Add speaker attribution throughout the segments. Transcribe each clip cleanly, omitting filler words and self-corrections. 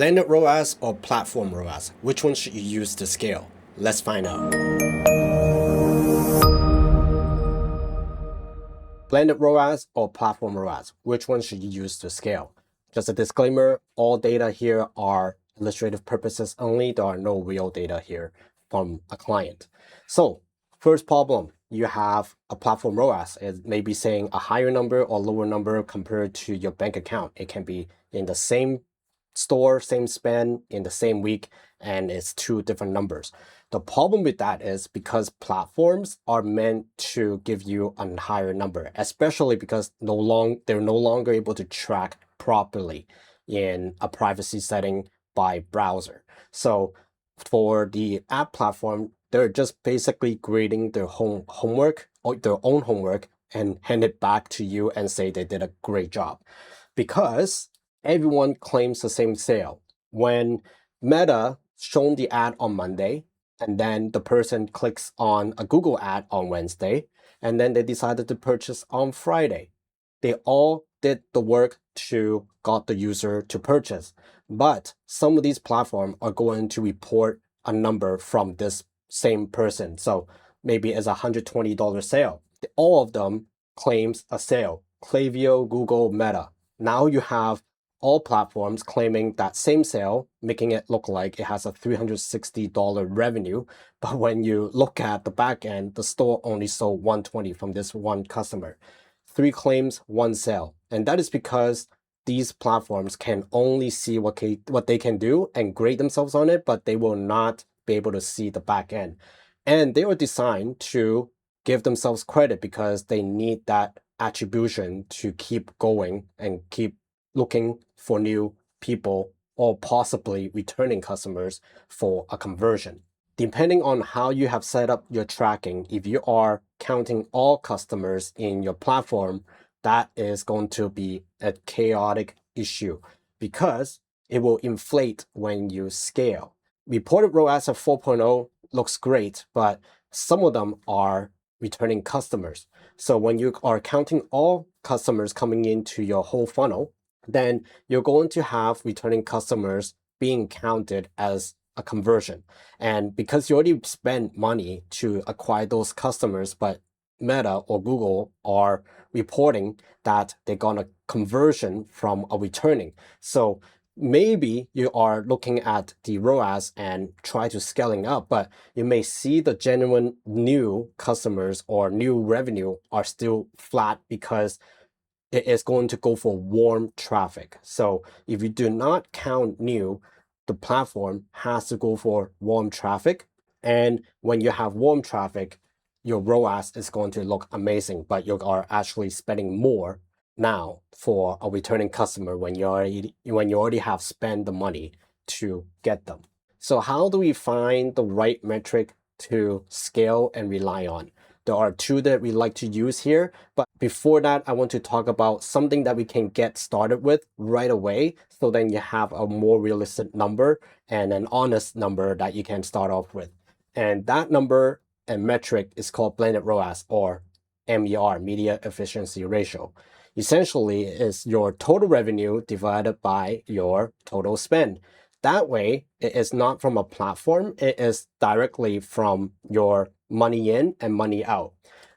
Speaker 1: Blended ROAS or Platform ROAS? Which one should you use to scale? Let's find out. Blended ROAS or Platform ROAS? Which one should you use to scale? Just a disclaimer, all data here are illustrative purposes only. There are no real data here from a client. So first problem, you have a Platform ROAS. It may be saying a higher number or lower number compared to your bank account. It can be in the same store, same spend in the same week, and it's two different numbers. The problem with that is because platforms are meant to give you a higher number, especially because they're no longer able to track properly in a privacy setting by browser. So for the app platform, they're just basically grading their homework or their own homework and hand it back to you and say they did a great job. Because everyone claims the same sale. When Meta shown the ad on Monday, and then the person clicks on a Google ad on Wednesday, and then they decided to purchase on Friday. They all did the work to got the user to purchase. But some of these platforms are going to report a number from this same person. So maybe it's a $120 sale. All of them claims a sale. Klaviyo, Google, Meta. Now you have all platforms claiming that same sale, making it look like it has a $360 revenue. But when you look at the back end, the store only sold $120 from this one customer. 3 claims, 1 sale. And that is because these platforms can only see what they can do and grade themselves on it, but they will not be able to see the back end. And they were designed to give themselves credit because they need that attribution to keep going and keep looking for new people or possibly returning customers for a conversion. Depending on how you have set up your tracking, if you are counting all customers in your platform, that is going to be a chaotic issue because it will inflate when you scale. Reported ROAS of 4.0 looks great, but some of them are returning customers. So when you are counting all customers coming into your whole funnel, then you're going to have returning customers being counted as a conversion. And because you already spent money to acquire those customers, but Meta or Google are reporting that they got a conversion from a returning. So maybe you are looking at the ROAS and try to scaling up, but you may see the genuine new customers or new revenue are still flat because it is going to go for warm traffic. So if you do not count new, the platform has to go for warm traffic. And when you have warm traffic, your ROAS is going to look amazing, but you are actually spending more now for a returning customer when you already have spent the money to get them. So how do we find the right metric to scale and rely on? There are 2 that we like to use here, but before that, I want to talk about something that we can get started with right away, so then you have a more realistic number and an honest number that you can start off with. And that number and metric is called Blended ROAS or MER, Media Efficiency Ratio. Essentially, it's your total revenue divided by your total spend. That way, it is not from a platform, it is directly from your money in and money out.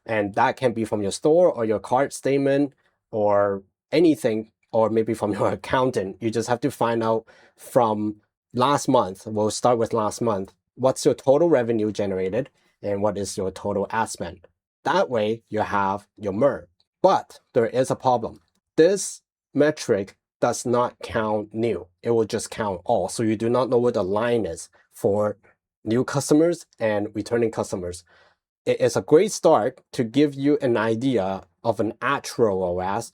Speaker 1: And that can be from your store or your card statement or anything, or maybe from your accountant. You just have to find out from last month. We'll start with last month. What's your total revenue generated and what is your total ad spend? That way you have your MER. But there is a problem. This metric does not count new. It will just count all. So you do not know where the line is for new customers and returning customers. It is a great start to give you an idea of an actual ROAS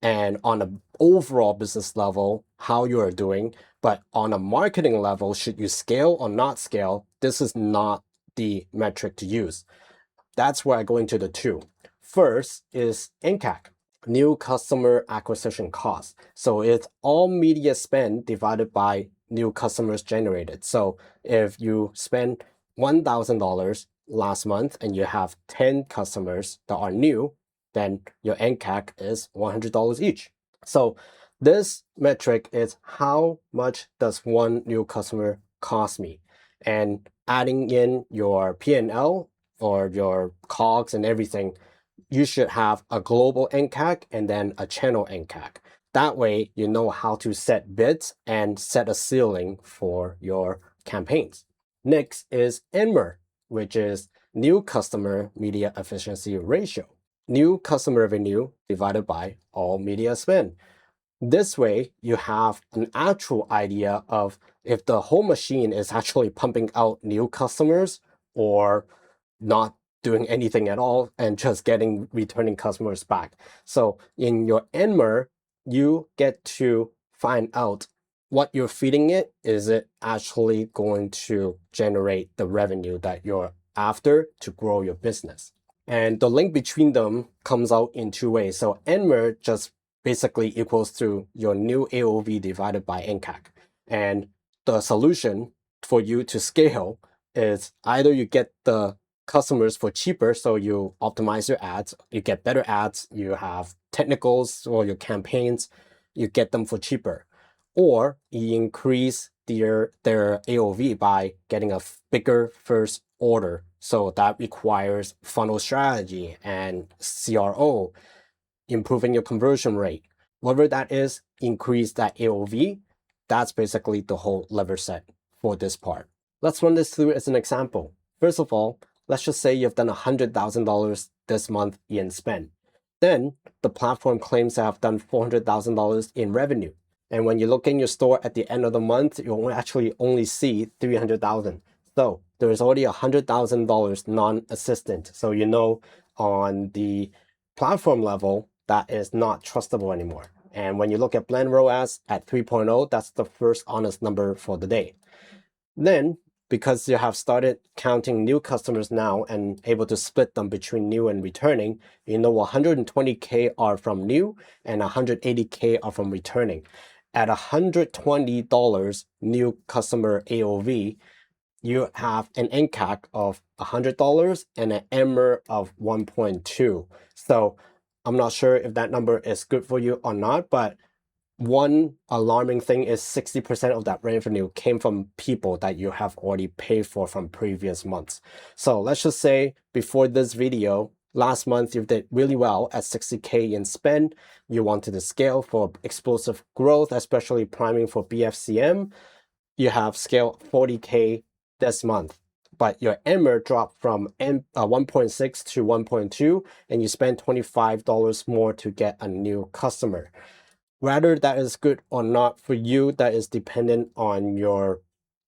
Speaker 1: and on an overall business level, how you are doing. But on a marketing level, should you scale or not scale, this is not the metric to use. That's where I go into the 2. First is nCAC, new customer acquisition cost. So it's all media spend divided by new customers generated. So if you spend $1,000 last month and you have 10 customers that are new, then your nCAC is $100 each. So This metric is how much does one new customer cost me, and adding in your P&L or your COGS and everything, you should have a global nCAC and then a channel nCAC. That way, you know how to set bids and set a ceiling for your campaigns. Next is nMER, which is new customer media efficiency ratio. New customer revenue divided by all media spend. This way, you have an actual idea of if the whole machine is actually pumping out new customers or not doing anything at all and just getting returning customers back. So in your nMER, you get to find out what you're feeding it. Is it actually going to generate the revenue that you're after to grow your business? And the link between them comes out in two ways. So nMER just basically equals to your new AOV divided by nCAC. And the solution for you to scale is either you get the customers for cheaper, so you optimize your ads, you get better ads, you have technicals or your campaigns, you get them for cheaper, or you increase their AOV by getting a bigger first order. So that requires funnel strategy and CRO, improving your conversion rate. Whatever that is, increase that AOV. That's basically the whole lever set for this part. Let's run this through as an example. First of all, let's just say you've done $100,000 this month in spend. Then the platform claims to have done $400,000 in revenue. And when you look in your store at the end of the month, you actually only see $300,000. So there's already $100,000 non-assistant. So you know on the platform level, that is not trustable anymore. And when you look at Blended ROAS at 3.0, that's the first honest number for the day. Then, because you have started counting new customers now and able to split them between new and returning, you know 120K are from new and 180K are from returning. At $120 new customer AOV, you have an nCAC of $100 and an nMER of 1.2. So I'm not sure if that number is good for you or not, but one alarming thing is 60% of that revenue came from people that you have already paid for from previous months. So let's just say before this video, last month you did really well at 60K in spend. You wanted to scale for explosive growth, especially priming for BFCM. You have scaled 40K this month, but your nMER dropped from 1.6 to 1.2, and you spend $25 more to get a new customer. Whether that is good or not for you, that is dependent on your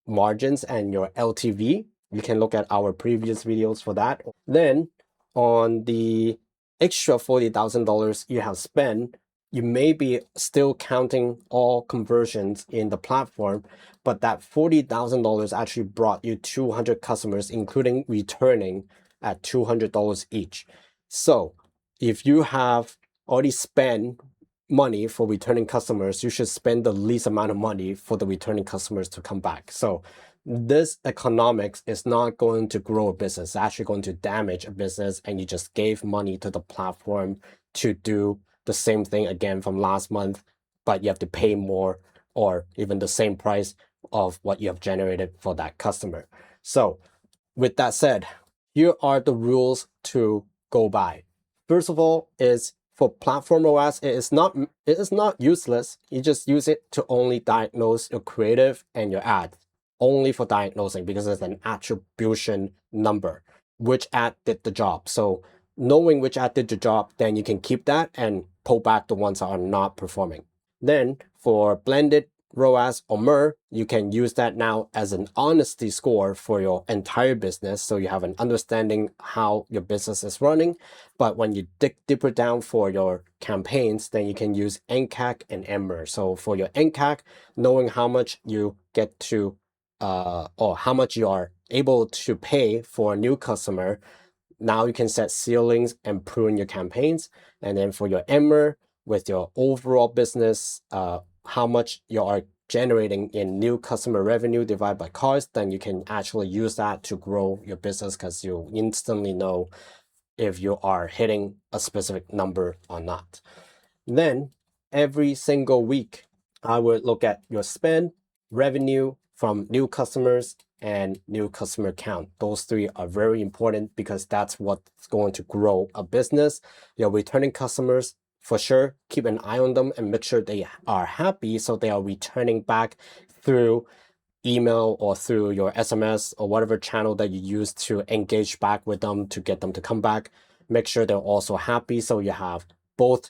Speaker 1: margins and your LTV. You can look at our previous videos for that. Then on the extra $40,000 you have spent, you may be still counting all conversions in the platform, but that $40,000 actually brought you 200 customers, including returning at $200 each. So if you have already spent money for returning customers, you should spend the least amount of money for the returning customers to come back. So this economics is not going to grow a business, it's actually going to damage a business, and you just gave money to the platform to do the same thing again from last month, but you have to pay more or even the same price of what you have generated for that customer. So with that said, here are the rules to go by. First of all is for Platform ROAS, it is not useless. You just use it to only diagnose your creative and your ad, only for diagnosing, because it's an attribution number, which ad did the job. So knowing which ad did the job, then you can keep that and pull back the ones that are not performing. Then for Blended ROAS or MER, you can use that now as an honesty score for your entire business, so you have an understanding how your business is running. But when you dig deeper down for your campaigns, then you can use nCAC and nMER. So for your nCAC, knowing how much you get to or how much you are able to pay for a new customer, now you can set ceilings and prune your campaigns. And then for your nMER, with your overall business, how much you are generating in new customer revenue divided by cost, then you can actually use that to grow your business, because you instantly know if you are hitting a specific number or not. Then every single week, I would look at your spend, revenue from new customers, and new customer count. Those three are very important because that's what's going to grow a business. Your returning customers, for sure, keep an eye on them and make sure they are happy so they are returning back through email or through your SMS or whatever channel that you use to engage back with them to get them to come back. Make sure they're also happy so you have both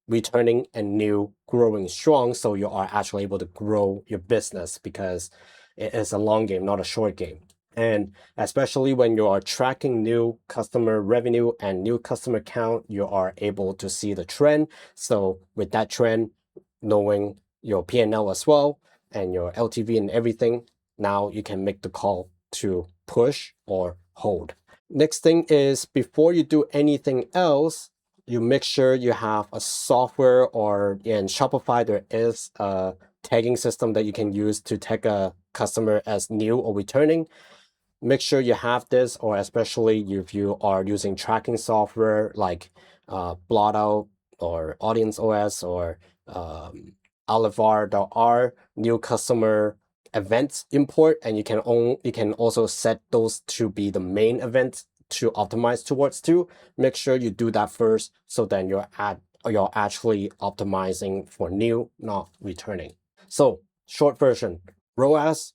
Speaker 1: returning and new growing strong so you are actually able to grow your business because it is a long game, not a short game. And especially when you are tracking new customer revenue and new customer count, you are able to see the trend. So with that trend, knowing your P&L as well, and your LTV and everything, now you can make the call to push or hold. Next thing is before you do anything else, you make sure you have a software, or in Shopify, there is a tagging system that you can use to tag a customer as new or returning. Make sure you have this, or especially if you are using tracking software like Blotout or Audience OS or Olivar.R, new customer events import, and you can also set those to be the main events to optimize towards too. Make sure you do that first, so then you're actually optimizing for new, not returning. So short version, ROAS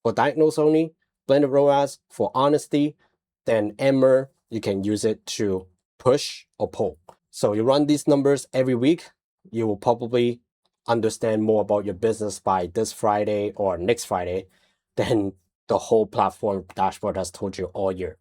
Speaker 1: for diagnose only, blended ROAS for honesty, then nMER, you can use it to push or pull. So you run these numbers every week, you will probably understand more about your business by this Friday or next Friday than the whole platform dashboard has told you all year.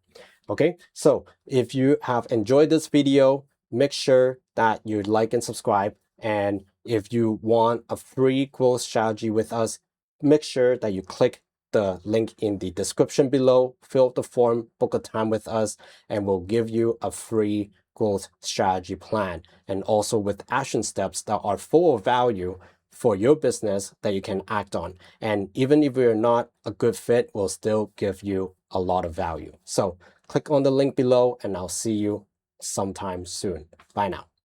Speaker 1: Okay, so if you have enjoyed this video, make sure that you like and subscribe. And if you want a free growth strategy with us, make sure that you click the link in the description below, fill out the form, book a time with us, and we'll give you a free growth strategy plan, and also with action steps that are full of value for your business that you can act on. And even if you're not a good fit, we'll still give you a lot of value. So click on the link below and I'll see you sometime soon. Bye now.